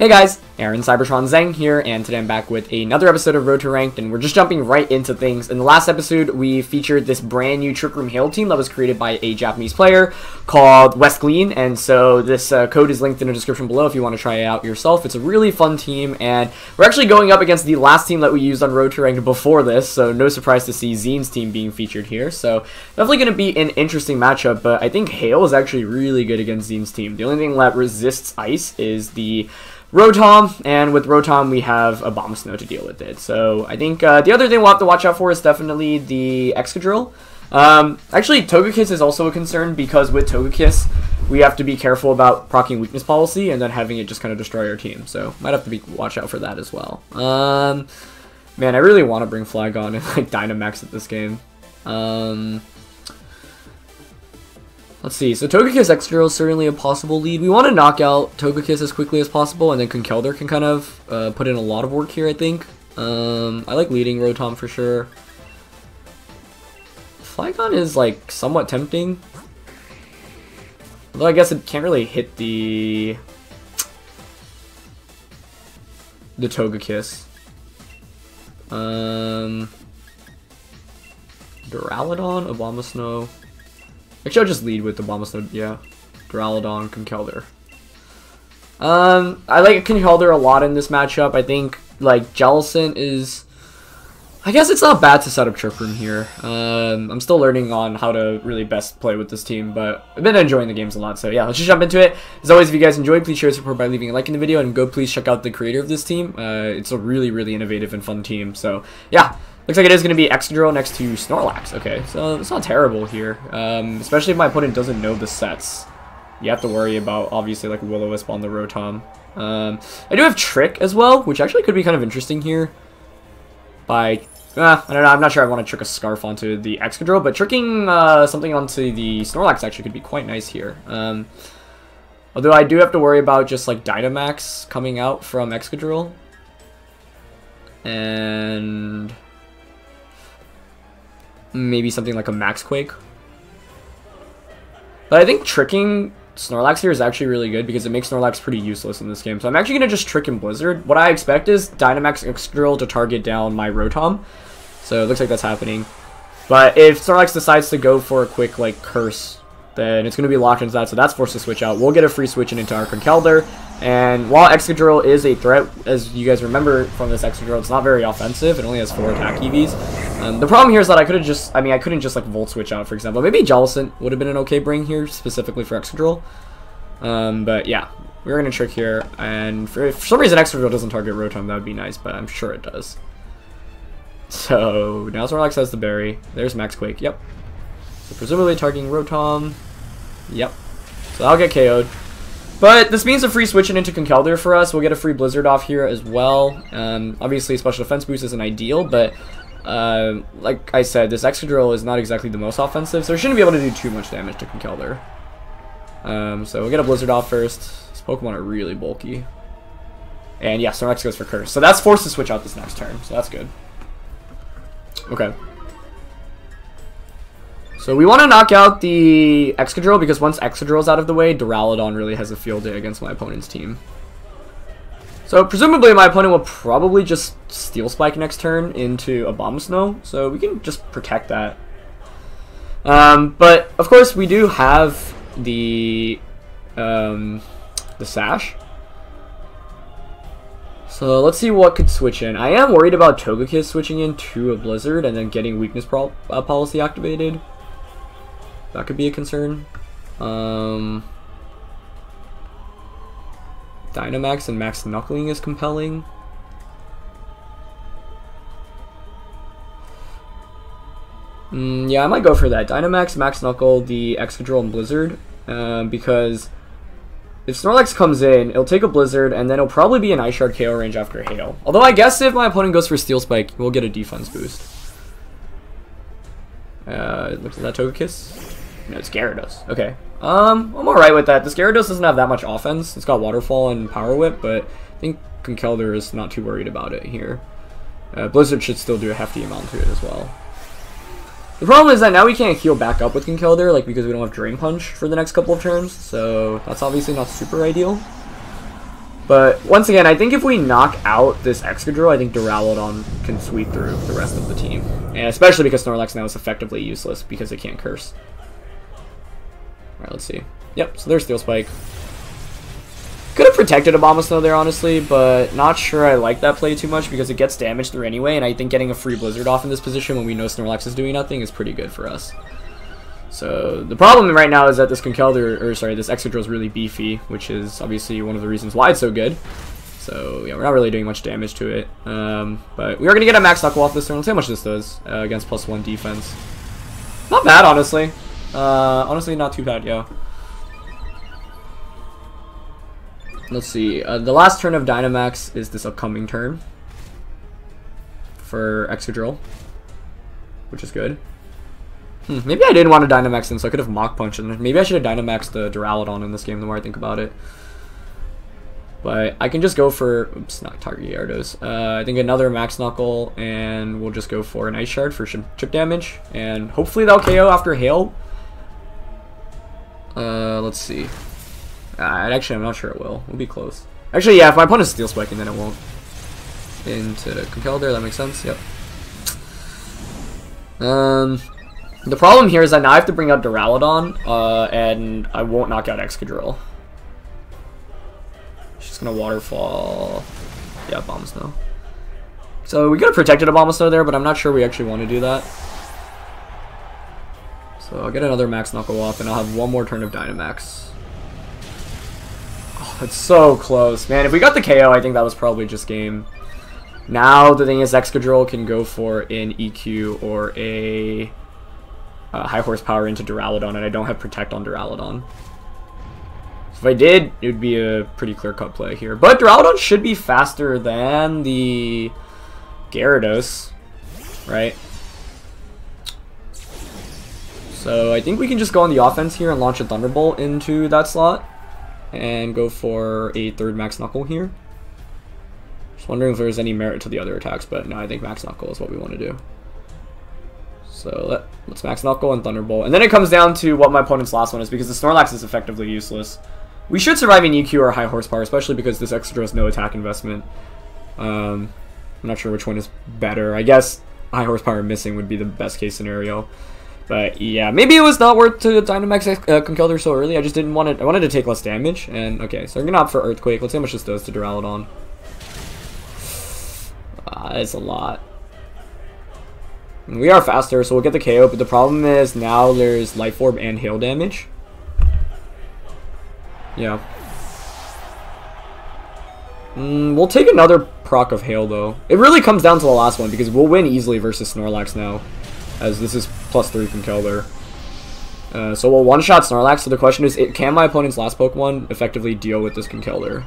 Hey guys, Aaron Cybertron Zeng here, and today I'm back with another episode of Road to Ranked, and we're just jumping right into things. In the last episode, we featured this brand new Trick Room Hail team that was created by a Japanese player called West Glean, and so this code is linked in the description below if you want to try it out yourself. It's a really fun team, and we're actually going up against the last team that we used on Road to Ranked before this, so no surprise to see Zene's team being featured here. So definitely going to be an interesting matchup, but I think Hail is actually really good against Zene's team. The only thing that resists Ice is the Rotom, and with Rotom we have Abomasnow to deal with it. So I think the other thing we'll have to watch out for is definitely the Excadrill. Actually, Togekiss is also a concern because with Togekiss we have to be careful about proccing weakness policy and then having it just kind of destroy our team. So might have to watch out for that as well. Man, I really want to bring Flygon and like Dynamax at this game. Let's see, so Togekiss Excadrill is certainly a possible lead. We want to knock out Togekiss as quickly as possible, and then Conkeldurr can kind of put in a lot of work here, I think. I like leading Rotom for sure. Flygon is like somewhat tempting. Although I guess it can't really hit the Togekiss. Duraludon, Abomasnow. Actually, I'll just lead with the Abomasnow, yeah. Duraludon, Conkeldurr. I like Conkeldurr a lot in this matchup. I think, like, Jellicent is... I guess it's not bad to set up Trick Room here. I'm still learning on how to really best play with this team, but I've been enjoying the games a lot, so yeah, let's just jump into it. As always, if you guys enjoyed, please share your support by leaving a like in the video, and go please check out the creator of this team. It's a really, really innovative and fun team, so yeah. Looks like it is going to be Excadrill next to Snorlax. Okay, so it's not terrible here, especially if my opponent doesn't know the sets. You have to worry about, obviously, like Will-O-Wisp on the Rotom. I do have Trick as well, which actually could be kind of interesting here. I don't know, I'm not sure I want to trick a Scarf onto the Excadrill, but tricking something onto the Snorlax actually could be quite nice here. Although I do have to worry about just like Dynamax coming out from Excadrill. And maybe something like a Max Quake. But I think tricking Snorlax here is actually really good because it makes Snorlax pretty useless in this game. So I'm actually going to just trick and Blizzard. What I expect is Dynamax Excadrill to target down my Rotom. So it looks like that's happening. But if Snorlax decides to go for a quick like Curse, then it's going to be locked into that, so that's forced to switch out. We'll get a free switch into our Conkeldurr. And while Excadrill is a threat, as you guys remember from this Excadrill, it's not very offensive. It only has 4 attack EVs. The problem here is that I couldn't just like Volt Switch out, for example. Maybe Jellicent would have been an okay bring here, specifically for Excadrill. But yeah, we're going to trick here. And if for some reason Excadrill doesn't target Rotom, that would be nice, but I'm sure it does. So now Snorlax has the berry. There's Max Quake, yep. So presumably targeting Rotom. Yep. So I'll get KO'd. But this means a free switching into Conkeldurr for us. We'll get a free Blizzard off here as well. Obviously, special defense boost isn't ideal, but like I said, this Excadrill is not exactly the most offensive, so it shouldn't be able to do too much damage to Conkeldurr. So we'll get a Blizzard off first. These Pokemon are really bulky. And yeah, Snorlax goes for Curse. So that's forced to switch out this next turn, so that's good. Okay. So we want to knock out the Excadrill because once Excadrill is out of the way, Duraludon really has a field day against my opponent's team. So presumably my opponent will probably just Steel Spike next turn into Abomasnow, so we can just protect that. But of course we do have the Sash. So let's see what could switch in. I am worried about Togekiss switching into a Blizzard and then getting weakness policy activated. That could be a concern. Dynamax and Max Knuckling is compelling. Yeah, I might go for that. Dynamax, Max Knuckle, the Excadrill, and Blizzard. Because if Snorlax comes in, it'll take a Blizzard, and then it'll probably be an Ice Shard KO range after Hail. Although I guess if my opponent goes for Steel Spike, we'll get a defense boost. Looks like that Togekiss. No, it's Gyarados. Okay. I'm alright with that. This Gyarados doesn't have that much offense. It's got Waterfall and Power Whip, but I think Conkeldurr is not too worried about it here. Blizzard should still do a hefty amount to it as well. The problem is that now we can't heal back up with Conkeldurr, like, because we don't have Drain Punch for the next couple of turns, so that's obviously not super ideal. But once again, I think if we knock out this Excadrill, I think Duraludon can sweep through the rest of the team. And especially because Snorlax now is effectively useless because it can't curse. Alright, let's see. Yep, so there's Steel Spike. Could have protected Abomasnow there, honestly, but not sure I like that play too much because it gets damage through anyway, and I think getting a free Blizzard off in this position when we know Snorlax is doing nothing is pretty good for us. So the problem right now is that this Conkeldurr, or sorry, this Excadrill is really beefy, which is obviously one of the reasons why it's so good. So yeah, we're not really doing much damage to it. But we are going to get a Max Knuckle off this turn. Let's see how much this does against +1 defense. Not bad, honestly. Honestly, not too bad, yeah. Let's see. The last turn of Dynamax is this upcoming turn for Excadrill, which is good. Maybe I didn't want to Dynamax in, so I could have Mach Punch, and maybe I should have Dynamaxed the Duraludon in this game the more I think about it. But I can just go for, oops, not target Gyarados. I think another Max Knuckle, and we'll just go for an Ice Shard for chip damage, and hopefully that'll KO after Hail. Let's see. Actually, I'm not sure it will. We'll be close. Actually, yeah, if my opponent's Steel Spiking, then it won't. Into Conkeldurr, that makes sense, yep. The problem here is that now I have to bring out Duraludon, and I won't knock out Excadrill. She's gonna Waterfall. Yeah, Abomasnow. So we could have protected Abomasnow there, but I'm not sure we actually want to do that. So I'll get another Max Knuckle off, and I'll have one more turn of Dynamax. Oh, it's so close. Man, if we got the KO, I think that was probably just game. Now, the thing is, Excadrill can go for an EQ or a high horsepower into Duraludon, and I don't have Protect on Duraludon. So if I did, it would be a pretty clear-cut play here. But Duraludon should be faster than the Gyarados, right? So I think we can just go on the offense here and launch a Thunderbolt into that slot and go for a third Max Knuckle here. Just wondering if there's any merit to the other attacks, but no, I think Max Knuckle is what we want to do. So let's Max Knuckle and Thunderbolt. And then it comes down to what my opponent's last one is, because the Snorlax is effectively useless. We should survive in EQ or high horsepower, especially because this Excadrill has no attack investment. I'm not sure which one is better. I guess high horsepower missing would be the best case scenario. But yeah, maybe it was not worth to Dynamax Conkeldurr so early. I just didn't want it. I wanted to take less damage. And okay, so I'm gonna opt for Earthquake. Let's see how much this does to Duraludon. That's a lot. We are faster, so we'll get the KO, but the problem is now there's Life Orb and Hail damage. Yeah. We'll take another proc of Hail, though. It really comes down to the last one, because we'll win easily versus Snorlax now, as this is +3 Conkeldurr. So we'll one-shot Snorlax, so the question is, can my opponent's last Pokemon effectively deal with this Conkeldurr?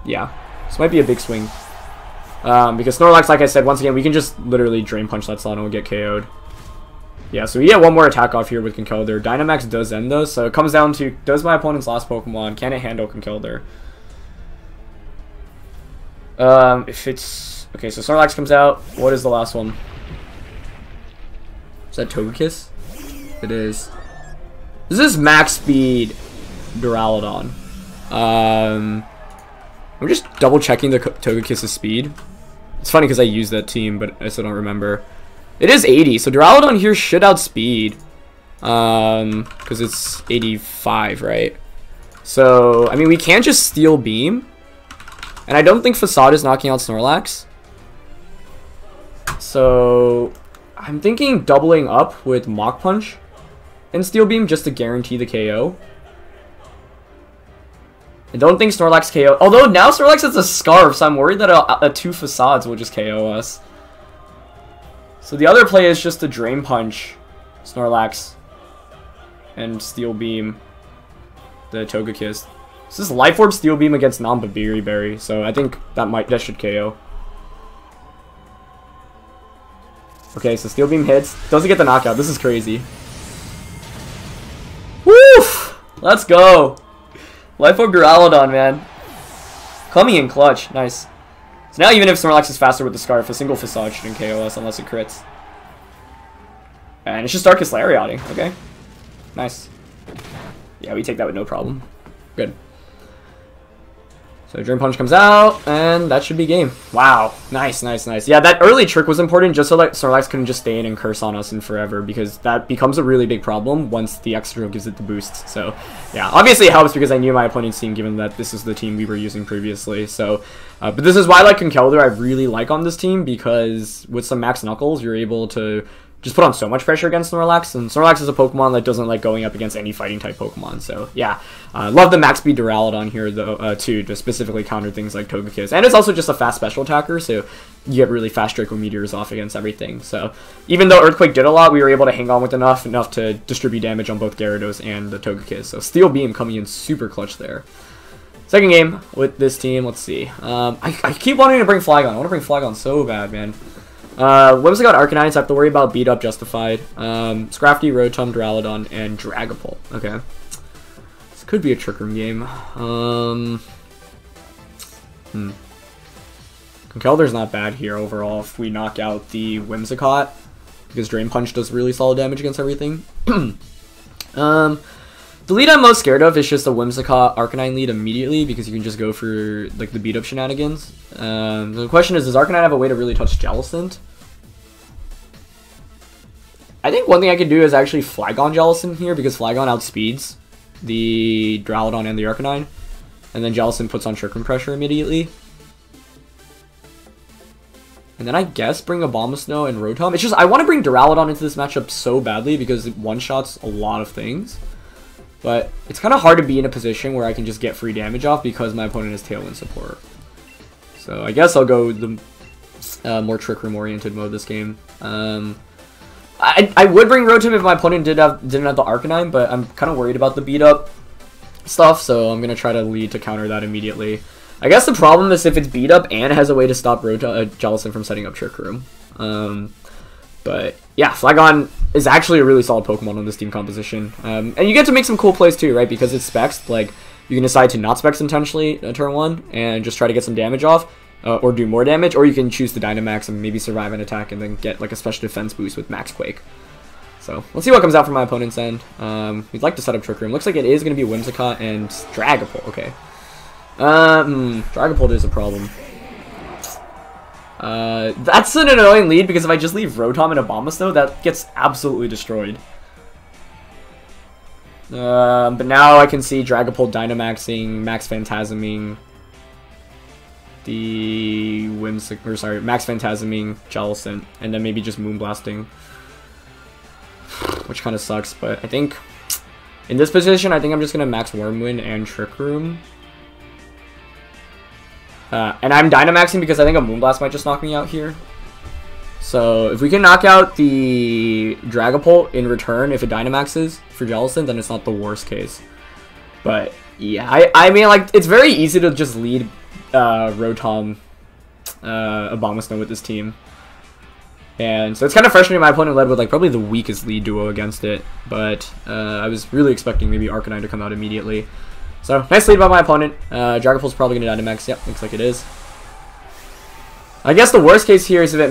Yeah. This might be a big swing. Because Snorlax, like I said, once again, we can just literally Drain Punch that slot and we'll get KO'd. Yeah, so we get one more attack off here with Conkeldurr. Dynamax does end those, so it comes down to, does my opponent's last Pokemon, can it handle Conkeldurr? If it's... Okay, so Snorlax comes out. What is the last one? Is that Togekiss? It is. This is max speed Duraludon. I'm just double checking the Togekiss's speed. It's funny because I used that team, but I still don't remember. It is 80, so Duraludon here should outspeed. Because it's 85, right? So, I mean, we can't just Steel Beam. And I don't think Facade is knocking out Snorlax. So, I'm thinking doubling up with Mach Punch and Steel Beam just to guarantee the KO. I don't think Snorlax KO. Although now Snorlax has a Scarf, so I'm worried that a 2 Facades will just KO us. So the other play is just to Drain Punch Snorlax and Steel Beam the Togekiss. This is Life Orb Steel Beam against non-Babiri Berry, so I think that should KO. Okay, so Steel Beam hits. Doesn't get the knockout. This is crazy. Woof! Let's go! Life Orb Duraludon, man. Coming in clutch. Nice. So now even if Snorlax is faster with the Scarf, a single Facade shouldn't KO us unless it crits. And it's just Darkest Lariating. Okay. Nice. Yeah, we take that with no problem. Good. So Drain Punch comes out, and that should be game. Wow. Nice, nice, nice. Yeah, that early trick was important just so that Snorlax couldn't just stay in and curse on us and forever, because that becomes a really big problem once the X-Drill gives it the boost. So, yeah, obviously it helps because I knew my opponent's team, given that this is the team we were using previously. So, but this is why, like, Conkeldurr I really like on this team, because with some Max Knuckles, you're able to just put on so much pressure against Snorlax, and Snorlax is a Pokemon that doesn't like going up against any fighting type Pokemon. So yeah, love the max speed Duraludon here though too, to specifically counter things like Togekiss, and it's also just a fast special attacker, so you get really fast Draco Meteors off against everything. So even though Earthquake did a lot, we were able to hang on with enough to distribute damage on both Gyarados and the Togekiss. So Steel Beam coming in super clutch there. Second game with this team, let's see. I keep wanting to bring Flygon. I want to bring Flygon so bad, man. Whimsicott Arcanine, so I have to worry about Beat Up, Justified. Scrafty, Rotom, Duraludon, and Dragapult. Okay. This could be a Trick Room game. Conkeldurr's not bad here overall if we knock out the Whimsicott, because Drain Punch does really solid damage against everything. The lead I'm most scared of is just a Whimsicott Arcanine lead immediately, because you can just go for like the beat up shenanigans. The question is, does Arcanine have a way to really touch Jellicent? I think one thing I could do is actually Flygon Jellicent here, because Flygon outspeeds the Duraludon and the Arcanine, and then Jellicent puts on Trick Room pressure immediately. And then I guess bring Abomasnow and Rotom. It's just, I want to bring Duraludon into this matchup so badly because it one-shots a lot of things. But it's kind of hard to be in a position where I can just get free damage off because my opponent has Tailwind support. So I guess I'll go the more Trick Room oriented mode this game. I would bring Rotom if my opponent didn't have the Arcanine, but I'm kind of worried about the beat up stuff, so I'm gonna try to lead to counter that immediately. I guess the problem is if it's beat up and has a way to stop Jellicent from setting up Trick Room. But yeah, Flygon is actually a really solid Pokemon on this team composition. And you get to make some cool plays too, right? Because it's Specs, like, you can decide to not Specs intentionally turn 1 and just try to get some damage off, or do more damage, or you can choose to Dynamax and maybe survive an attack and then get like a special defense boost with Max Quake. So let's see what comes out from my opponent's end. We'd like to set up Trick Room. Looks like it is going to be Whimsicott and Dragapult. Okay. Dragapult is a problem. That's an annoying lead because if I just leave Rotom and Abomasnow, that gets absolutely destroyed. But now I can see Dragapult Dynamaxing, Max Phantasming the Max Phantasming Jellicent, and then maybe just Moonblasting, which kind of sucks. But I think in this position, I think I'm just gonna Max Wormwind and Trick Room. And I'm Dynamaxing because I think a Moonblast might just knock me out here. So if we can knock out the Dragapult in return, if it Dynamaxes for Jellicent, then it's not the worst case. But yeah, I mean, like, it's very easy to just lead Rotom Abomasnow with this team. And so it's kind of frustrating. My opponent led with like probably the weakest lead duo against it. But I was really expecting maybe Arcanine to come out immediately. So, nice lead by my opponent. Dragapult's probably going to Dynamax. Yep, looks like it is. I guess the worst case here is if it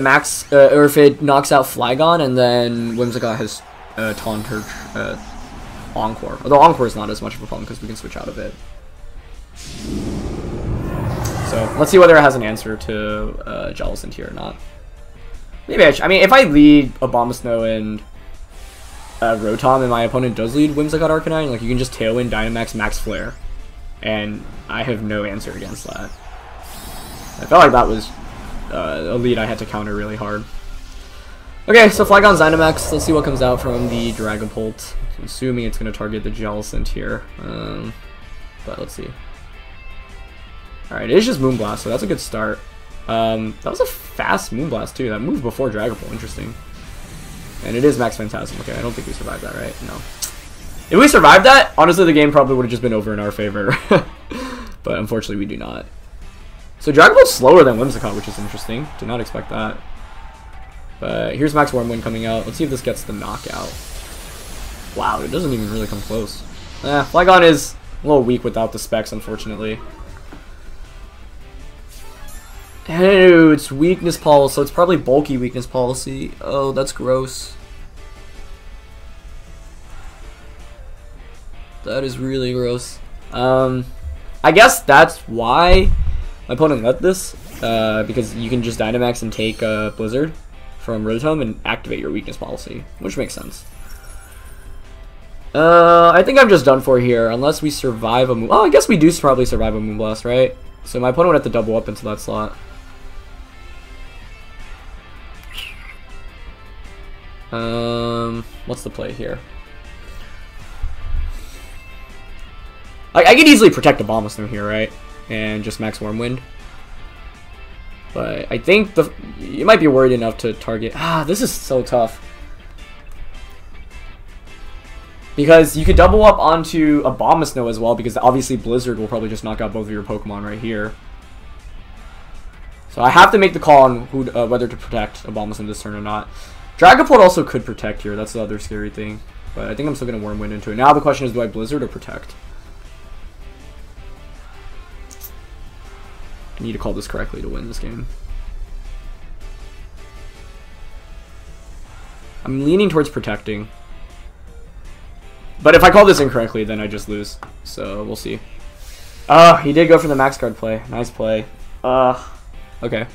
or if it knocks out Flygon and then Whimsicott has Taunt or Encore. Although Encore is not as much of a problem because we can switch out of it. So, let's see whether it has an answer to Jellicent here or not. Maybe I mean, if I lead Abomasnow and Rotom and my opponent does lead Whimsicott Arcanine, like, you can just Tailwind, Dynamax, Max Flare. And I have no answer against that. I felt like that was a lead I had to counter really hard. Okay, so Flygon's Dynamax. Let's see what comes out from the Dragapult. I'm assuming it's going to target the Jellicent here. But let's see. Alright, it is just Moonblast, so that's a good start. That was a fast Moonblast too. That moved before Dragapult. Interesting. And it is Max Phantasm. Okay, I don't think we survived that, right? No. If we survived that, honestly, the game probably would have just been over in our favor. But unfortunately, we do not. So Dragapult's slower than Whimsicott, which is interesting. Did not expect that. But here's Max Wormwind coming out. Let's see if this gets the knockout. Wow, it doesn't even really come close. Flygon is a little weak without the specs, unfortunately. Oh, it's weakness policy, so it's probably bulky weakness policy. Oh, that's gross. That is really gross. I guess that's why my opponent let this, because you can just Dynamax and take Blizzard from Rotom and activate your weakness policy, which makes sense. I think I'm just done for here, unless we survive a I guess we do probably survive a Moonblast, right? So my opponent would have to double up into that slot. What's the play here? I could easily protect the Abomasnow here, right? And just max Wormwind. But I think you might be worried enough to target. This is so tough. Because you could double up onto Abomasnow as well, because obviously Blizzard will probably just knock out both of your Pokemon right here. So I have to make the call on whether to protect Abomasnow this turn or not. Dragapult also could protect here, that's the other scary thing. But I think I'm still going to Wormwind into it. Now the question is, do I Blizzard or protect? I need to call this correctly to win this game. I'm leaning towards protecting. But if I call this incorrectly, then I just lose. So we'll see. He did go for the max guard play. Nice play. Okay.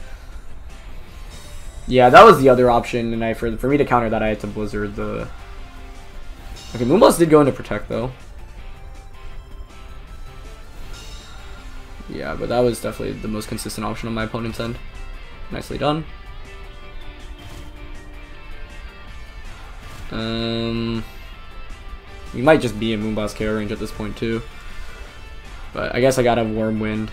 Yeah, that was the other option, and for me to counter that, I had to Blizzard the... Okay, Moonblast did go into protect, though. Yeah, but that was definitely the most consistent option on my opponent's end. Nicely done. We might just be in Moonblast KO range at this point, too. But I guess I gotta Wormwind.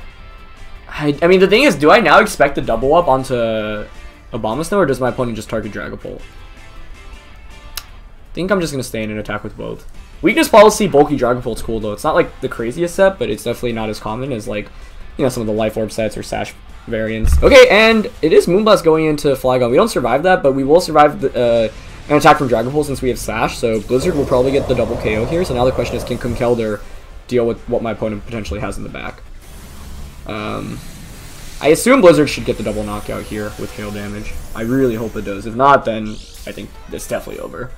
I mean, the thing is, do I now expect the double up onto Abomasnow, or does my opponent just target Dragapult? I think I'm just gonna stay in and attack with both. Weakness policy, bulky Dragapult's cool though. It's not like the craziest set, but it's definitely not as common as like, you know, some of the Life Orb sets or Sash variants. Okay, and it is Moonblast going into Flygon. We don't survive that, but we will survive an attack from Dragapult since we have Sash, so Blizzard will probably get the double KO here. So now the question is, can Conkeldurr deal with what my opponent potentially has in the back? I assume Blizzard should get the double knockout here with KO damage. I really hope it does. If not, then I think it's definitely over.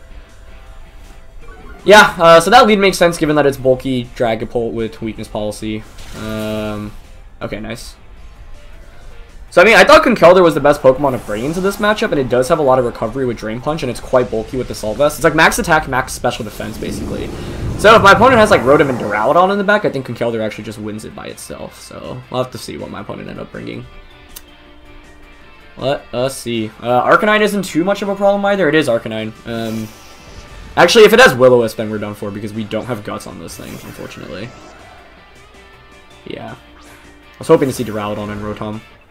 Yeah, so that lead makes sense given that it's bulky Dragapult with weakness policy. Okay, nice. So I mean, I thought Conkeldurr was the best Pokemon to bring into this matchup, and it does have a lot of recovery with Drain Punch, and it's quite bulky with the Assault Vest. It's like max attack, max special defense, basically. So if my opponent has like Rotom and Duraludon in the back, I think Conkeldurr actually just wins it by itself. So we'll have to see what my opponent ended up bringing. Let us see. Arcanine isn't too much of a problem either. It is Arcanine. Actually, if it has Will-O-Wisp, then we're done for because we don't have Guts on this thing, unfortunately. Yeah. I was hoping to see Duraludon and Rotom.